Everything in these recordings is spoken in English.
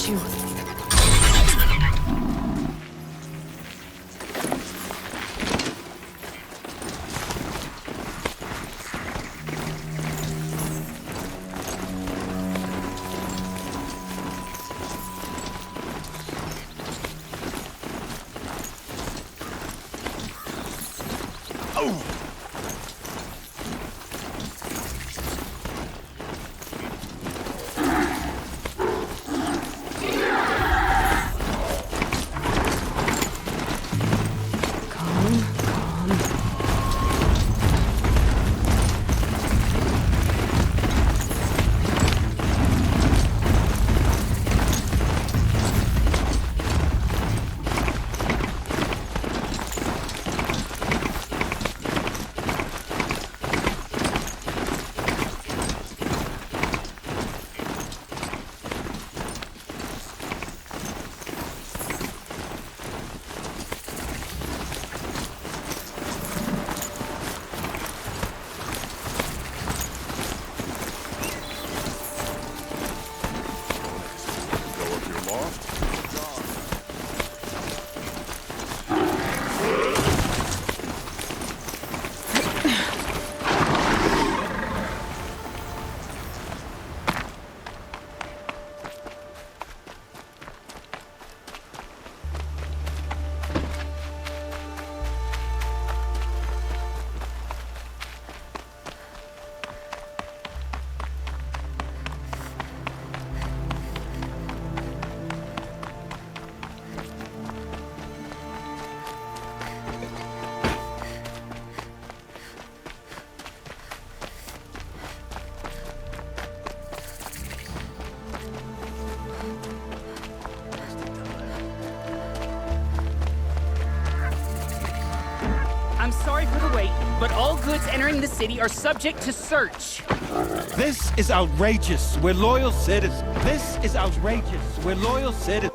got you. I'm sorry for the wait, but all goods entering the city are subject to search. This is outrageous. We're loyal citizens. This is outrageous. We're loyal citizens.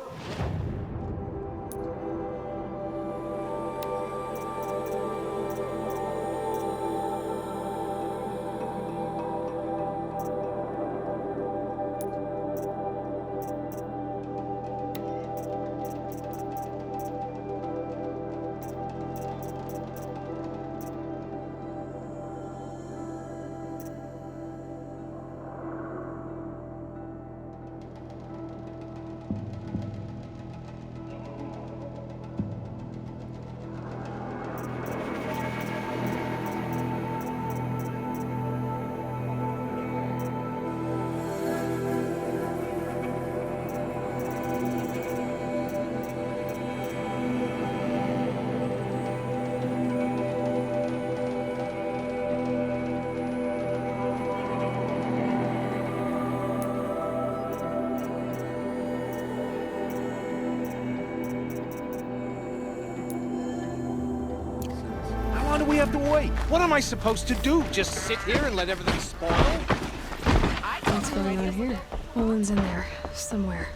How long do we have to wait? What am I supposed to do? Just sit here and let everything spoil? What's going on here? Owen's in there, somewhere.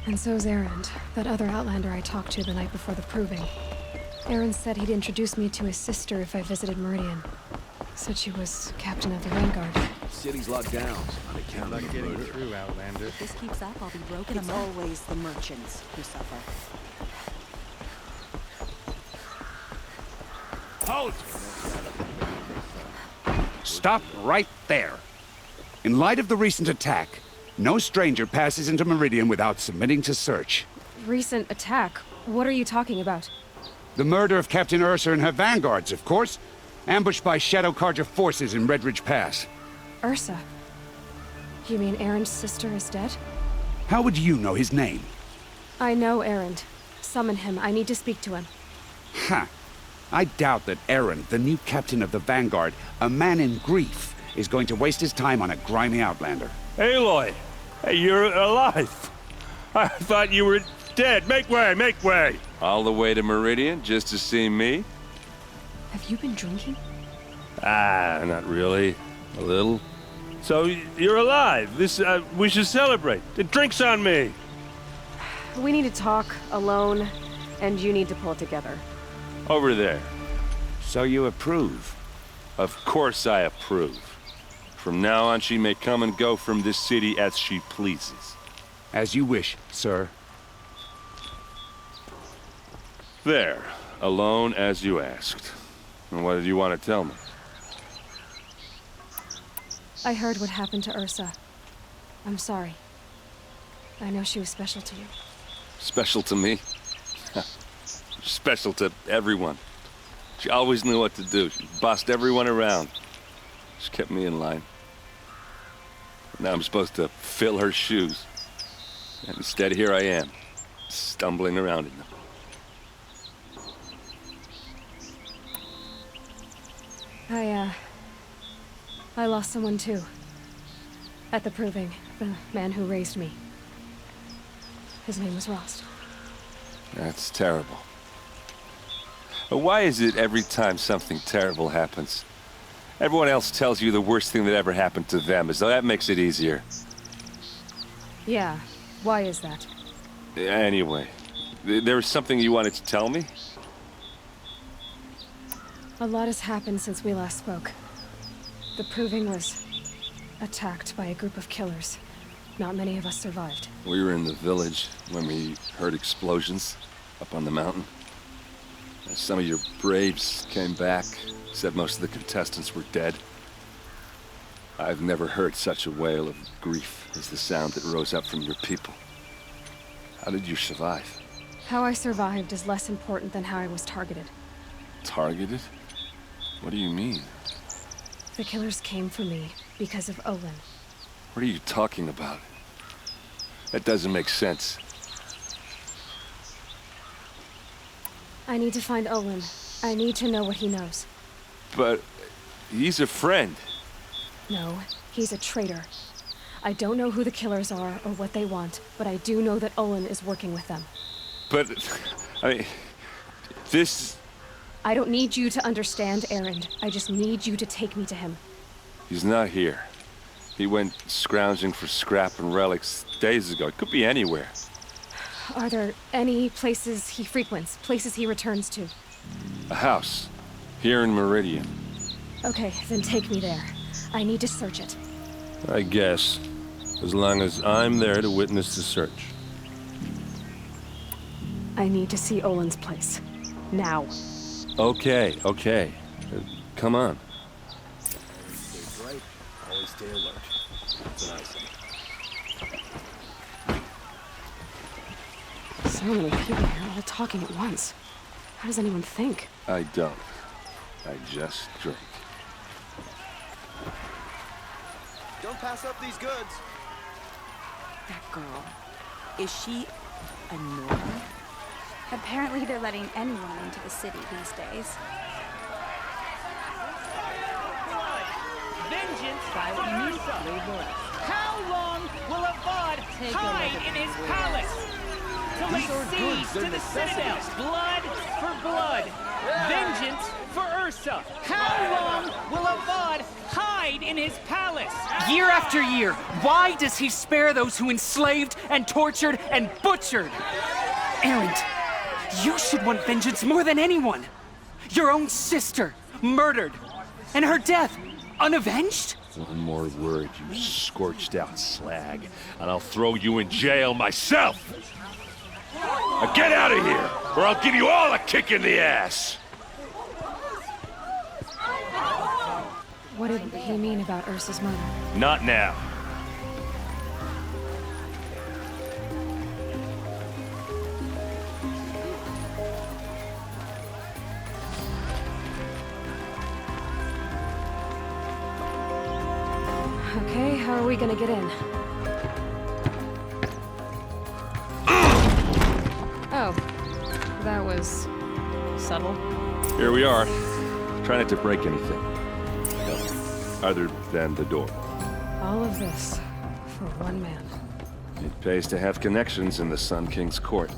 And so's Aaron, that other Outlander I talked to the night before the proving. Aaron said he'd introduce me to his sister if I visited Meridian. Said she was captain of the Vanguard. City's locked down on account of the Getting murder. through, Outlander. If this keeps up, I'll be broken. It's always the merchants who suffer. Halt! Stop right there. In light of the recent attack, no stranger passes into Meridian without submitting to search. Recent attack? What are you talking about? The murder of Captain Ursa and her vanguards, of course. Ambushed by Shadow Carja forces in Red Ridge Pass. Ursa? You mean Aaron's sister is dead? How would you know his name? I know Aaron. Summon him. I need to speak to him. Ha! I doubt that Aaron, the new captain of the Vanguard, a man in grief, is going to waste his time on a grimy Outlander. Aloy! Hey, you're alive! I thought you were dead. Make way, make way! All the way to Meridian just to see me? Have you been drinking? Ah, not really. A little. So, you're alive. We should celebrate. The drink's on me! We need to talk, alone, and you need to pull it together. Over there. So you approve? Of course I approve. From now on, she may come and go from this city as she pleases. As you wish, sir. There. Alone as you asked. And what did you want to tell me? I heard what happened to Ursa. I'm sorry. I know she was special to you. Special to me? Special to everyone. She always knew what to do. She bossed everyone around. She kept me in line. Now I'm supposed to fill her shoes. And instead, here I am, stumbling around in them. I lost someone too. At the proving, the man who raised me. His name was Rost. That's terrible. But why is it every time something terrible happens, everyone else tells you the worst thing that ever happened to them, as though that makes it easier? Yeah, why is that? Anyway, there was something you wanted to tell me? A lot has happened since we last spoke. The proving was attacked by a group of killers. Not many of us survived. We were in the village when we heard explosions up on the mountain. Some of your braves came back, said most of the contestants were dead. I've never heard such a wail of grief as the sound that rose up from your people. How did you survive? How I survived is less important than how I was targeted. Targeted? What do you mean? The killers came for me because of Olin. What are you talking about? That doesn't make sense. I need to find Olin. I need to know what he knows. But he's a friend. No, he's a traitor. I don't know who the killers are or what they want, but I do know that Olin is working with them. But, I mean, this... I don't need you to understand, Erend. I just need you to take me to him. He's not here. He went scrounging for scrap and relics days ago. It could be anywhere. Are there any places he frequents, places he returns to? A house. Here in Meridian. Okay, then take me there. I need to search it. I guess. As long as I'm there to witness the search. I need to see Olin's place. Now. Okay. Come on. Stay bright. Always stay alert. That's what I say. So many people here, all talking at once. How does anyone think? I don't. I just drink. Don't pass up these goods. That girl. Is she a Norman? Apparently they're letting anyone into the city these days. Vengeance for Ursa. How long will Avad hide in his palace? To lay siege to the citadel. Blood for blood. Vengeance for Ursa. How long will Avad hide in his palace? Year after year, why does he spare those who enslaved and tortured and butchered? Erend, you should want vengeance more than anyone. Your own sister, murdered, and her death, unavenged? One more word, you scorched out slag, and I'll throw you in jail myself! Now get out of here, or I'll give you all a kick in the ass! What did he mean about Ursa's murder? Not now. Okay, how are we gonna get in? Oh, that was subtle. Here we are. Try not to break anything. No, other than the door. All of this for one man. It pays to have connections in the Sun King's court.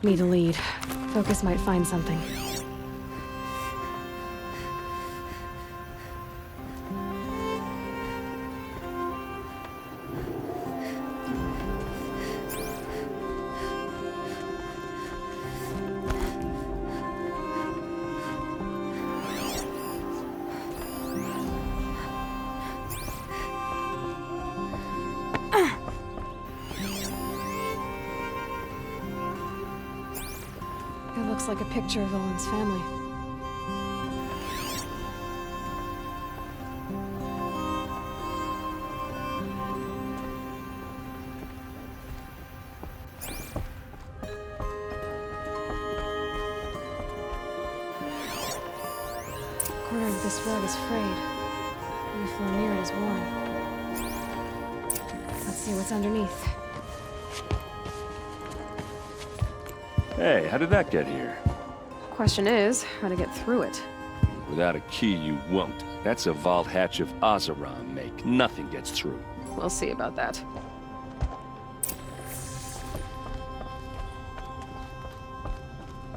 Need a lead. Focus might find something. It looks like a picture of Owen's family. Corner of this rug is frayed. The floor near it is worn. Let's see what's underneath. Hey, how did that get here? Question is, how to get through it. Without a key, you won't. That's a vault hatch of Ozeron make. Nothing gets through. We'll see about that.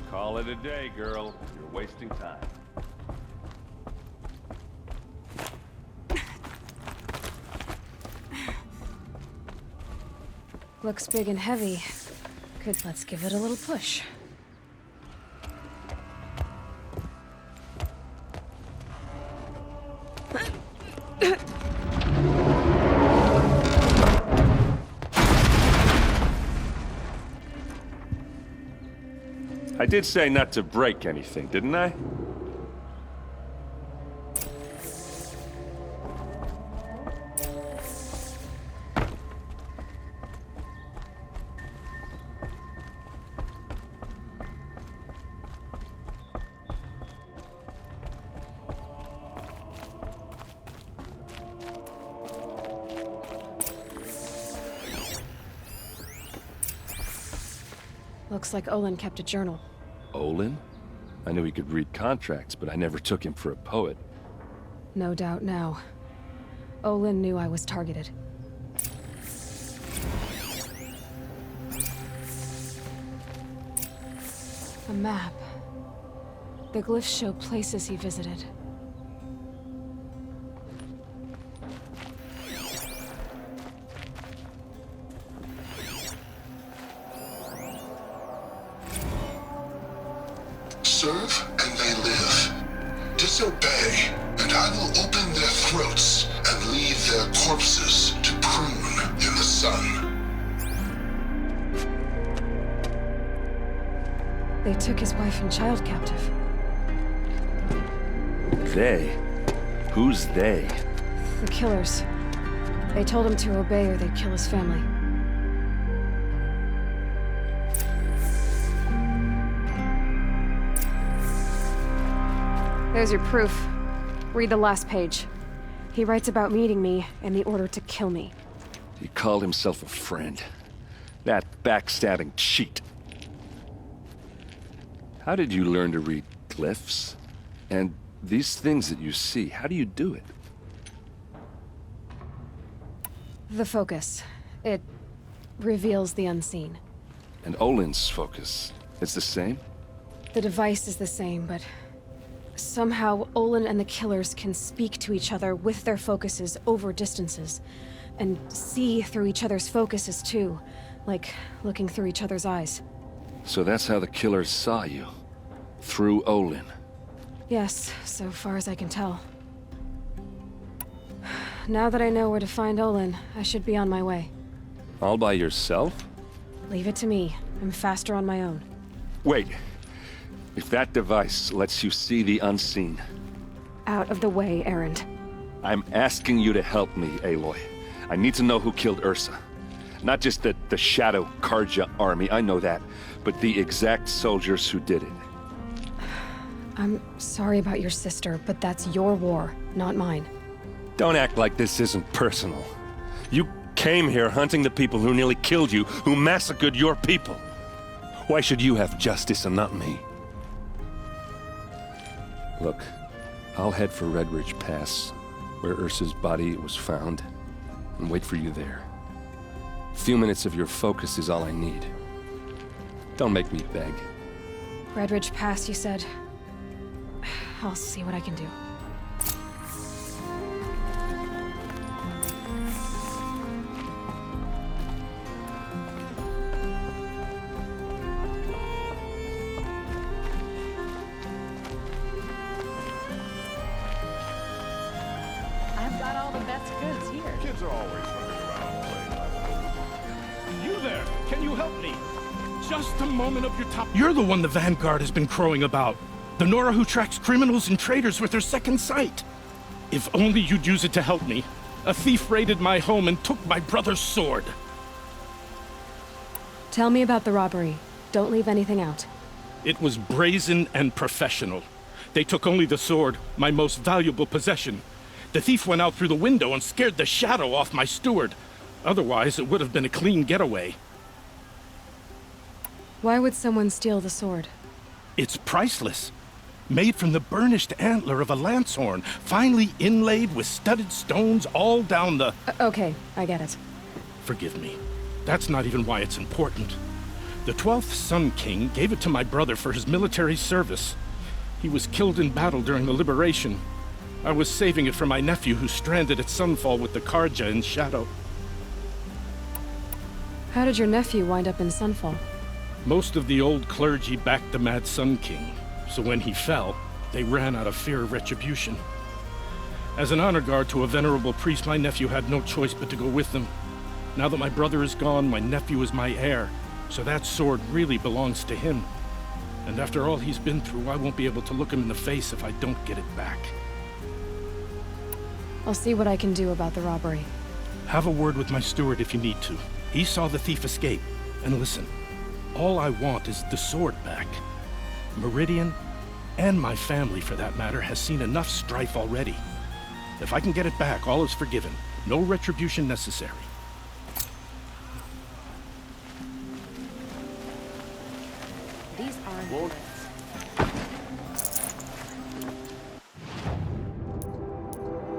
Call it a day, girl. You're wasting time. Looks big and heavy. Let's give it a little push. I did say not to break anything, didn't I? Looks like Olin kept a journal. Olin? I knew he could read contracts, but I never took him for a poet. No doubt now. Olin knew I was targeted. A map. The glyphs show places he visited. Serve and they live. Disobey, and I will open their throats and leave their corpses to prune in the sun. They took his wife and child captive. They? Who's they? The killers. They told him to obey or they'd kill his family. There's your proof. Read the last page. He writes about meeting me and the order to kill me. He called himself a friend. That backstabbing cheat. How did you learn to read glyphs? And these things that you see, how do you do it? The focus. It reveals the unseen. And Olin's focus, it's the same? The device is the same, but somehow Olin and the killers can speak to each other with their focuses over distances, and see through each other's focuses too, like looking through each other's eyes. So that's how the killers saw you? Through Olin? Yes, so far as I can tell. Now that I know where to find Olin, I should be on my way. All by yourself? Leave it to me. I'm faster on my own. Wait. If that device lets you see the unseen... Out of the way, Erend. I'm asking you to help me, Aloy. I need to know who killed Ursa. Not just the Shadow Karja army, I know that, but the exact soldiers who did it. I'm sorry about your sister, but that's your war, not mine. Don't act like this isn't personal. You came here hunting the people who nearly killed you, who massacred your people. Why should you have justice and not me? Look, I'll head for Red Ridge Pass, where Ursa's body was found, and wait for you there. A few minutes of your focus is all I need. Don't make me beg. Red Ridge Pass, you said. I'll see what I can do. I've got all the best goods here. Kids are always running around playing. You there? Can you help me? Just a moment of your time. You're the one the Vanguard has been crowing about. The Nora who tracks criminals and traitors with her second sight. If only you'd use it to help me. A thief raided my home and took my brother's sword. Tell me about the robbery. Don't leave anything out. It was brazen and professional. They took only the sword, my most valuable possession. The thief went out through the window and scared the shadow off my steward. Otherwise, it would have been a clean getaway. Why would someone steal the sword? It's priceless. Made from the burnished antler of a lancehorn, finely inlaid with studded stones all down the... Okay, I get it. Forgive me. That's not even why it's important. The 12th Sun King gave it to my brother for his military service. He was killed in battle during the Liberation. I was saving it for my nephew who's stranded at Sunfall with the Karja in Shadow. How did your nephew wind up in Sunfall? Most of the old clergy backed the Mad Sun King, so when he fell, they ran out of fear of retribution. As an honor guard to a venerable priest, my nephew had no choice but to go with them. Now that my brother is gone, my nephew is my heir, so that sword really belongs to him. And after all he's been through, I won't be able to look him in the face if I don't get it back. I'll see what I can do about the robbery. Have a word with my steward if you need to. He saw the thief escape. And listen, all I want is the sword back. Meridian, and my family for that matter, has seen enough strife already. If I can get it back, all is forgiven. No retribution necessary. These aren't Whoa. goods.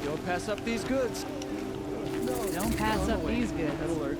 Don't pass up these goods. Don't pass up these goods. Alert.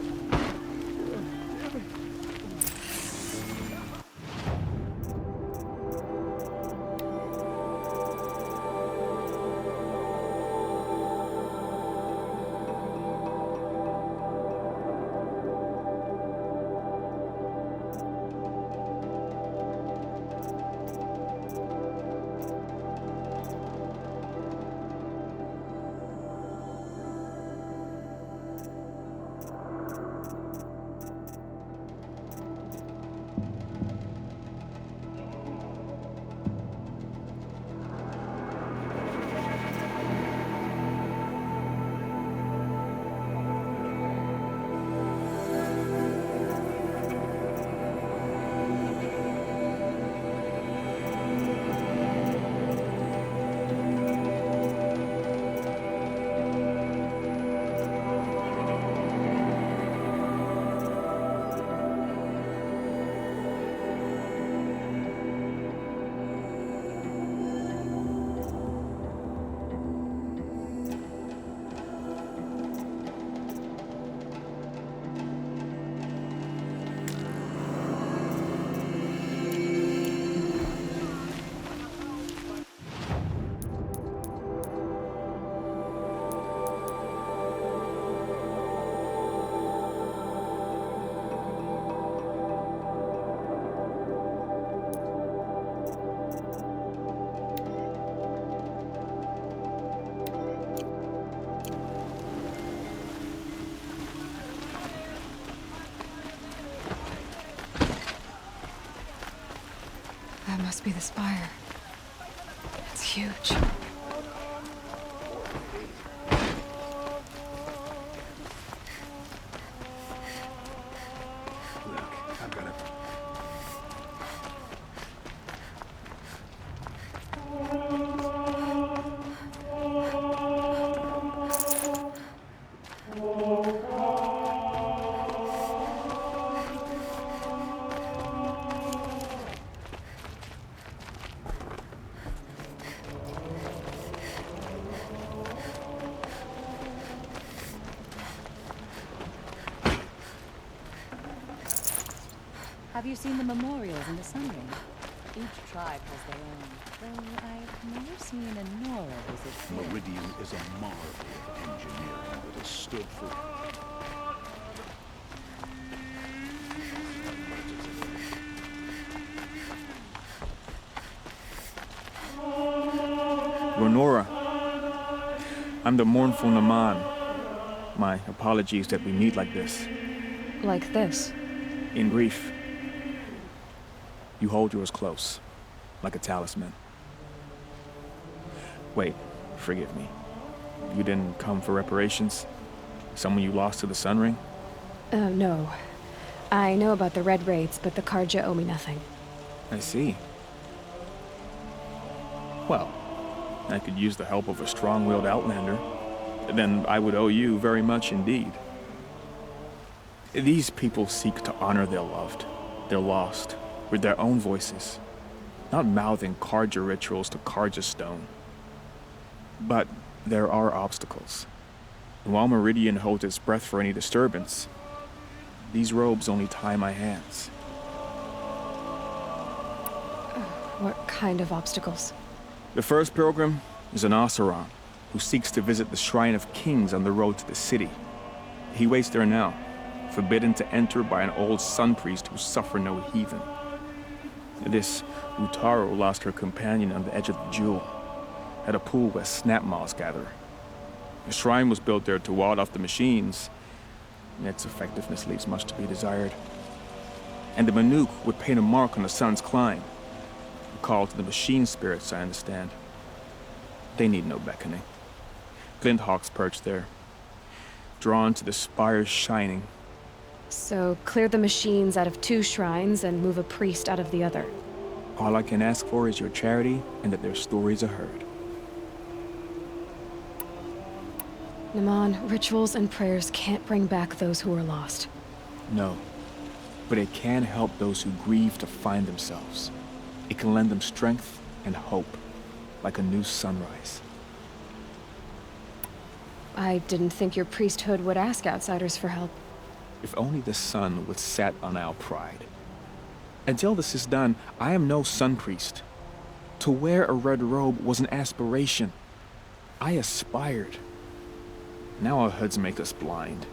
must be the spire. It's huge. Have you seen the memorials in the Sun Ring? Each tribe has their own, though I've never seen a Nora visit here. Meridian is a marvel of engineering that has stood for... Nora. I'm the mournful Naman. My apologies that we meet like this. Like this? In grief. You hold yours close, like a talisman. Wait, forgive me. You didn't come for reparations? Someone you lost to the Sun Ring? No. I know about the Red Raids, but the Karja owe me nothing. I see. Well, I could use the help of a strong-willed outlander. Then I would owe you very much indeed. These people seek to honor their loved, their lost, with their own voices, not mouthing Karja rituals to Karja stone. But there are obstacles. And while Meridian holds its breath for any disturbance, these robes only tie my hands. What kind of obstacles? The first pilgrim is an Oseram who seeks to visit the Shrine of Kings on the road to the city. He waits there now, forbidden to enter by an old sun priest who suffer no heathen. This Utaro lost her companion on the edge of the jewel, at a pool where snap moths gather. The shrine was built there to ward off the machines, and its effectiveness leaves much to be desired. And the Manuk would paint a mark on the sun's climb, a call to the machine spirits, I understand. They need no beckoning. Glinthawks perch there, drawn to the spire's shining. So, clear the machines out of 2 shrines and move a priest out of the other. All I can ask for is your charity and that their stories are heard. Naman, rituals and prayers can't bring back those who are lost. No, but it can help those who grieve to find themselves. It can lend them strength and hope, like a new sunrise. I didn't think your priesthood would ask outsiders for help. If only the sun would set on our pride. Until this is done, I am no sun priest. To wear a red robe was an aspiration. I aspired. Now our hoods make us blind.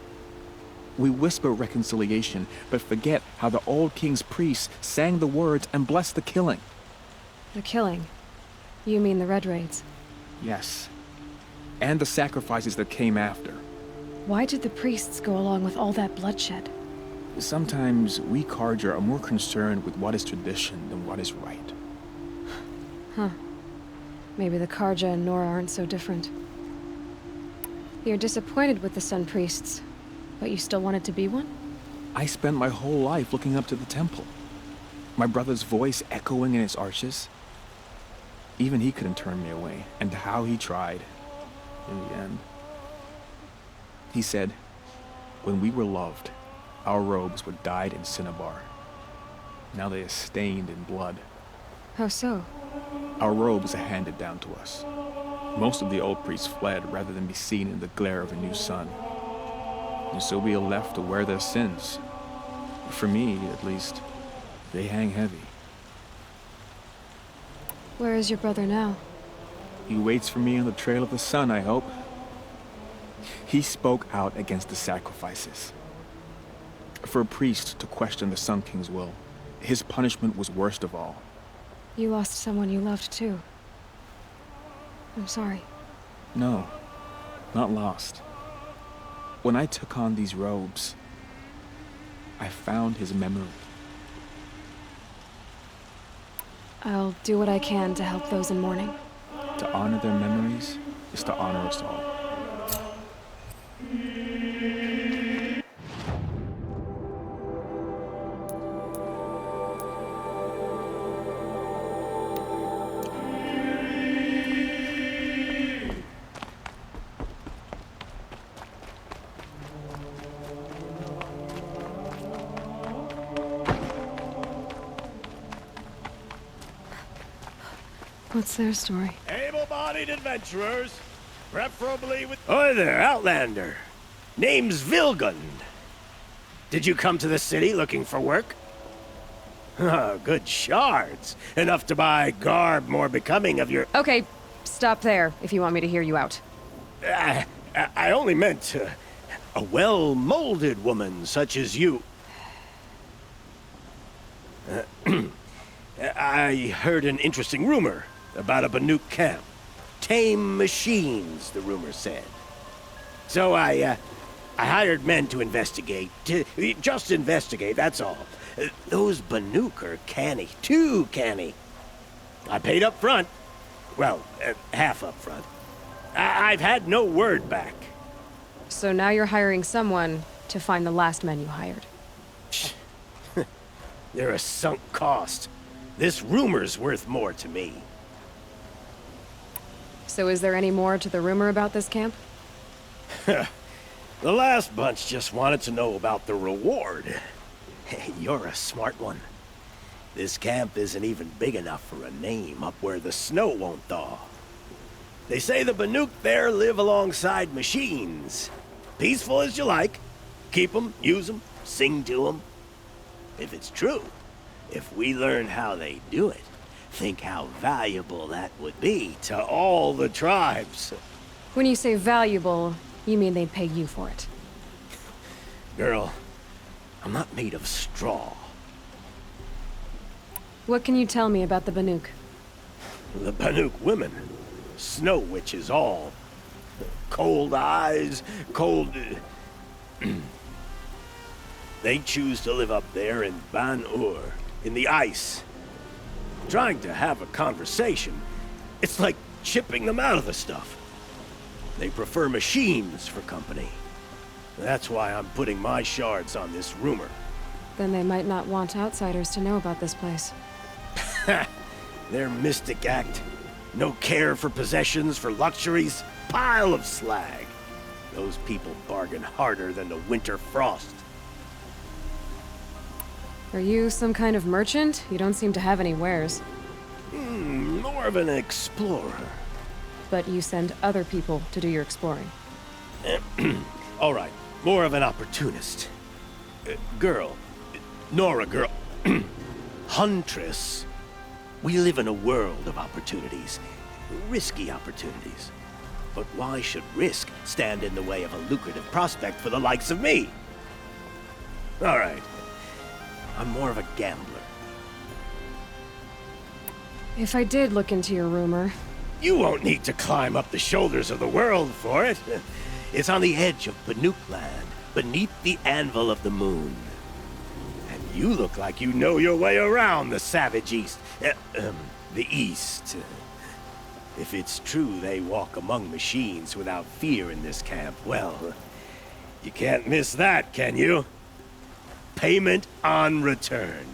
We whisper reconciliation, but forget how the old king's priests sang the words and blessed the killing. The killing? You mean the Red Raids? Yes. And the sacrifices that came after. Why did the priests go along with all that bloodshed? Sometimes we Karja are more concerned with what is tradition than what is right. Huh. Maybe the Karja and Nora aren't so different. You're disappointed with the Sun Priests, but you still wanted to be one? I spent my whole life looking up to the temple. My brother's voice echoing in its arches. Even he couldn't turn me away, and how he tried, in the end. He said, when we were loved, our robes were dyed in cinnabar. Now they are stained in blood. How so? Our robes are handed down to us. Most of the old priests fled rather than be seen in the glare of a new sun. And so we are left to wear their sins. For me, at least, they hang heavy. Where is your brother now? He waits for me on the trail of the sun, I hope. He spoke out against the sacrifices. For a priest to question the Sun King's will, his punishment was worst of all. You lost someone you loved too. I'm sorry. No, not lost. When I took on these robes, I found his memory. I'll do what I can to help those in mourning. To honor their memories is to honor us all. What's their story? Able-bodied adventurers, preferably with... Oi there, Outlander. Name's Vilgun. Did you come to the city looking for work? Good shards. Enough to buy garb more becoming of your... Okay, stop there if you want me to hear you out. I only meant a well-molded woman such as you. I heard an interesting rumor about a Banuk camp. Tame machines, the rumor said. So I hired men to investigate. Just investigate, that's all. Those Banuk are canny. Too canny. I paid up front. Well, half up front. I've had no word back. So now you're hiring someone to find the last men you hired. They're a sunk cost. This rumor's worth more to me. So is there any more to the rumor about this camp? The last bunch just wanted to know about the reward. Hey, you're a smart one. This camp isn't even big enough for a name up where the snow won't thaw. They say the Banuk there live alongside machines. Peaceful as you like. Keep them, use them, sing to them. If it's true, if we learn how they do it, think how valuable that would be to all the tribes. When you say valuable, you mean they'd pay you for it. Girl, I'm not made of straw. What can you tell me about the Banuk? The Banuk women. Snow witches all. Cold eyes, cold... They choose to live up there in Ban-Ur, in the ice. Trying to have a conversation, it's like chipping them out of the stuff. They prefer machines for company. That's why I'm putting my shards on this rumor. Then they might not want outsiders to know about this place. Their mystic act. No care for possessions, for luxuries. Pile of slag. Those people bargain harder than the winter frost. Are you some kind of merchant? You don't seem to have any wares. More of an explorer. But you send other people to do your exploring. All right, more of an opportunist. Girl. Nora girl. Huntress. We live in a world of opportunities. Risky opportunities. But why should risk stand in the way of a lucrative prospect for the likes of me? All right. I'm more of a gambler. If I did look into your rumor... You won't need to climb up the shoulders of the world for it. It's on the edge of Banuk land, beneath the anvil of the moon. And you look like you know your way around the savage east. The east. If it's true they walk among machines without fear in this camp, well, you can't miss that, can you? Payment on return.